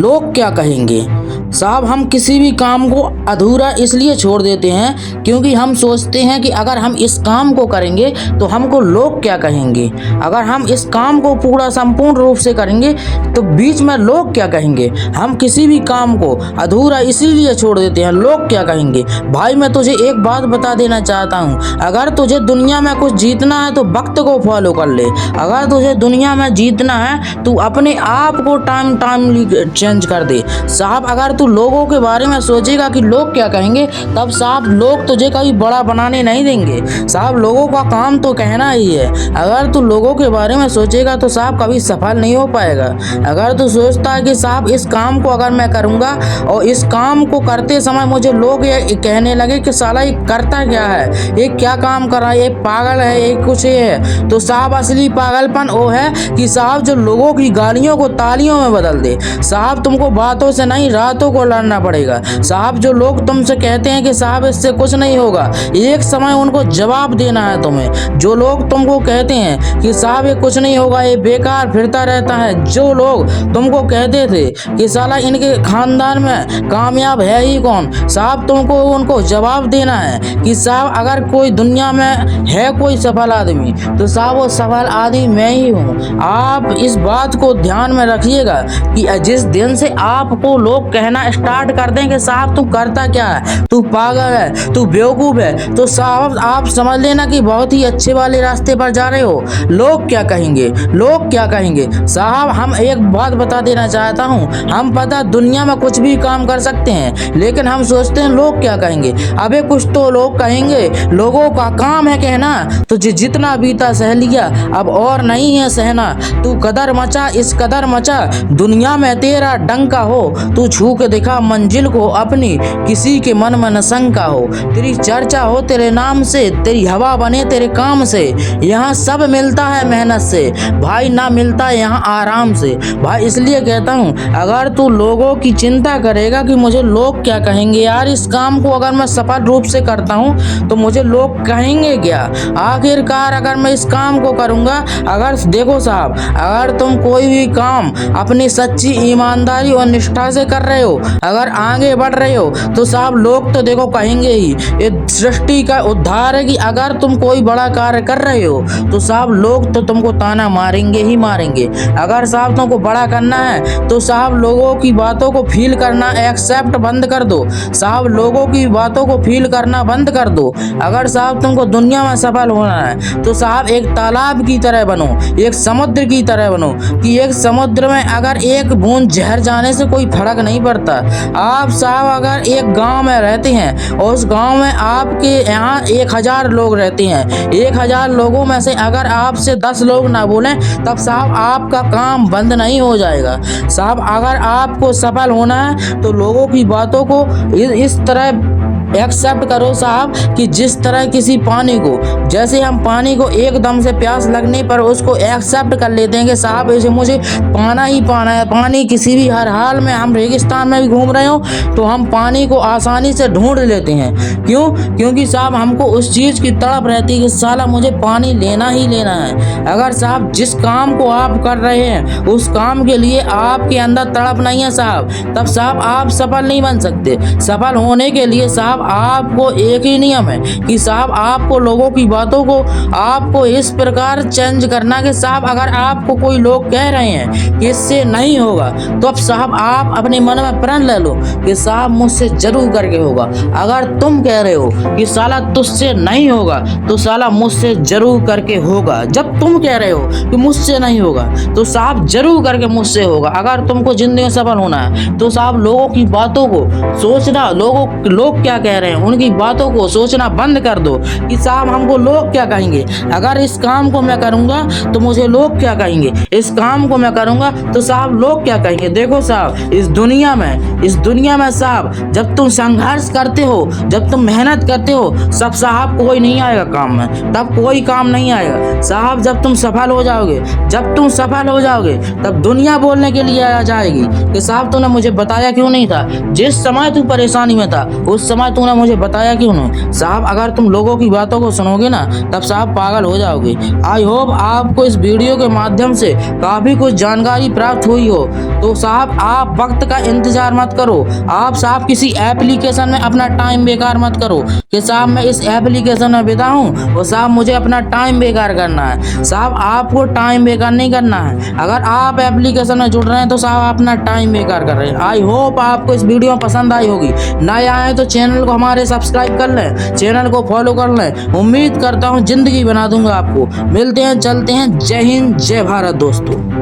लोग क्या कहेंगे। साहब हम किसी भी काम को अधूरा इसलिए छोड़ देते हैं क्योंकि हम सोचते हैं कि अगर हम इस काम को करेंगे तो हमको लोग क्या कहेंगे। अगर हम इस काम को पूरा संपूर्ण रूप से करेंगे तो बीच में लोग क्या कहेंगे। हम किसी भी काम को अधूरा इसीलिए छोड़ देते हैं, लोग क्या कहेंगे। भाई मैं तुझे एक बात बता देना चाहता हूँ, अगर तुझे दुनिया में कुछ जीतना है तो वक्त को फॉलो कर ले। अगर तुझे दुनिया में जीतना है तू अपने आप को टाइमली चेंज कर दे। साहब अगर तू लोगों के बारे में सोचेगा कि लोग क्या कहेंगे तब साहब लोग तुझे कभी बड़ा बनाने नहीं देंगे। साहब लोगों का काम तो कहना ही है। अगर तू लोगों के बारे में सोचेगा तो साहब कभी सफल नहीं हो पाएगा। अगर तू सोचता है कि साहब इस काम को अगर मैं करूँगा और इस काम को करते समय मुझे लोग ये कहने लगे कि साला ये करता क्या है, ये क्या काम कर रहा है, ये पागल है, ये कुछ ये है, तो साहब असली पागलपन वो है कि साहब जो लोगों की गालियों को तालियों में बदल दे। साहब तुमको बातों से नहीं रातों को लड़ना पड़ेगा। साहब जो लोग तुमसे कहते हैं कि साहब इससे कुछ नहीं होगा, एक समय उनको जवाब देना है तुम्हें। जो लोग तुमको कहते हैं कि साहब ये कुछ नहीं होगा, ये बेकार फिरता रहता है, जो लोग तुमको कहते थे कि साला इनके खानदान में कामयाब है ही कौन, साहब तुमको उनको जवाब देना है कि साहब अगर कोई दुनिया में है कोई सफल आदमी तो साहब वो सफल आदमी मैं ही हूँ। आप इस बात को ध्यान में रखिएगा कि जिस दिन से आपको लोग कहना स्टार्ट कर दें कि साहब तू करता क्या है, तू पागल है, तू बेवकूफ है, तो साहब आप समझ लेना कि बहुत ही अच्छे वाले रास्ते पर जा रहे हो। लोग क्या कहेंगे, लोग क्या कहेंगे। साहब हम एक बात बता देना चाहता हूँ, हम पता दुनिया में कुछ भी काम कर सकते हैं लेकिन हम सोचते हैं लोग क्या कहेंगे। अबे कुछ तो लोग कहेंगे, लोगों का काम है कहना। तुझे जितना बीता सह लिया अब और नहीं है सहना। तू कदर मचा इस कदर मचा दुनिया में तेरा डंका हो। तू छू के दिखा मंजिल को अपनी, किसी के मन में न शंका हो। तेरी चर्चा हो तेरे नाम से, तेरी हवा बने तेरे काम से। यहाँ सब मिलता है मेहनत से भाई, ना मिलता है यहाँ आराम से। भाई इसलिए कहता हूँ अगर तू लोगों की चिंता करेगा कि मुझे लोग क्या कहेंगे, यार इस काम को अगर मैं सफल रूप से करता हूँ तो मुझे लोग कहेंगे क्या। आखिरकार अगर मैं इस काम को करूँगा, अगर देखो साहब अगर तुम कोई भी काम अपनी सच्ची ईमानदारी और निष्ठा से कर रहे हो, अगर आगे बढ़ रहे हो तो साहब लोग तो देखो कहेंगे ही। ये सृष्टि का उद्धार है कि अगर तुम कोई बड़ा कार्य कर रहे हो तो साहब लोग तो तुमको ताना मारेंगे ही मारेंगे। अगर साहब तुमको बड़ा करना है तो साहब लोगों की बातों को फील करना एक्सेप्ट बंद कर दो। साहब लोगों की बातों को फील करना बंद कर दो। अगर साहब तुमको दुनिया में सफल होना है तो साहब एक तालाब की तरह बनो, एक समुद्र की तरह बनो कि एक समुद्र में अगर एक बूंद जहर जाने से कोई फर्क नहीं पड़ता। आप साहब अगर एक गांव में रहते हैं और उस गांव में आपके यहाँ 1000 लोग रहते हैं, 1000 लोगों में से अगर आपसे 10 लोग ना बोलें तब साहब आपका काम बंद नहीं हो जाएगा। साहब अगर आपको सफल होना है तो लोगों की बातों को इस तरह एक्सेप्ट करो साहब कि जिस तरह किसी पानी को, जैसे हम पानी को एकदम से प्यास लगने पर उसको एक्सेप्ट कर लेते हैं कि साहब इसे मुझे पाना ही पाना है। पानी किसी भी हर हाल में, हम रेगिस्तान में भी घूम रहे हो तो हम पानी को आसानी से ढूंढ लेते हैं। क्यों? क्योंकि साहब हमको उस चीज़ की तड़प रहती है कि साला मुझे पानी लेना ही लेना है। अगर साहब जिस काम को आप कर रहे हैं उस काम के लिए आपके अंदर तड़प नहीं है साहब, तब साहब आप सफल नहीं बन सकते। सफल होने के लिए साहब आपको एक ही नियम है कि साहब आपको लोगों की बातों को आपको इस प्रकार चेंज करना कि साहब अगर आपको कोई लोग कह रहे हैं कि इससे नहीं होगा तो अब साहब आप अपने मन में प्रण ले लो कि साहब मुझसे जरूर करके होगा। अगर तुम कह रहे हो कि साला तुझसे नहीं होगा तो साला मुझसे जरूर करके होगा। जब तुम कह रहे हो कि मुझसे नहीं होगा तो साहब जरूर करके मुझसे होगा। अगर तुमको जिंदगी में सफल होना है तो साहब लोगों की बातों को सोचना, लोग क्या कह रहे हैं उनकी बातों को सोचना बंद कर दो कि साहब हमको लोग क्या कहेंगे। अगर इस काम को मैं करूंगा तो मुझे लोग क्या कहेंगे, इस काम को मैं करूंगा तो साहब लोग क्या कहेंगे। देखो साहब इस दुनिया में साहब जब तुम संघर्ष करते हो, जब तुम मेहनत करते हो, सब साहब कोई नहीं आएगा काम में, तब कोई काम नहीं आएगा साहब। जब तुम सफल हो जाओगे तब दुनिया बोलने के लिए आ जाएगी कि साहब तूने मुझे बताया क्यों नहीं था। जिस समय तू परेशानी में था उस समय तूने मुझे बताया क्यों नहीं? साहब अगर तुम लोगों की बातों को सुनोगे ना तब साहब पागल हो जाओगे। आई होप आपको इस वीडियो के माध्यम से काफ़ी कुछ जानकारी प्राप्त हुई हो। तो साहब आप वक्त का इंतजार मत करो, आप साहब किसी एप्लीकेशन में अपना टाइम बेकार मत करो कि साहब मैं इस एप्लीकेशन में बिता हूँ और साहब मुझे अपना टाइम बेकार करना है। साहब आपको टाइम बेकार नहीं करना है। अगर आप एप्लीकेशन में जुड़ रहे हैं तो साहब अपना टाइम बेकार कर रहे हैं। आई होप आपको इस वीडियो पसंद आई होगी। नए आए तो चैनल को हमारे सब्सक्राइब कर लें, चैनल को फॉलो कर लें। उम्मीद करता हूँ जिंदगी बना दूंगा आपको। मिलते हैं, चलते हैं। जय हिंद, जय भारत दोस्तों।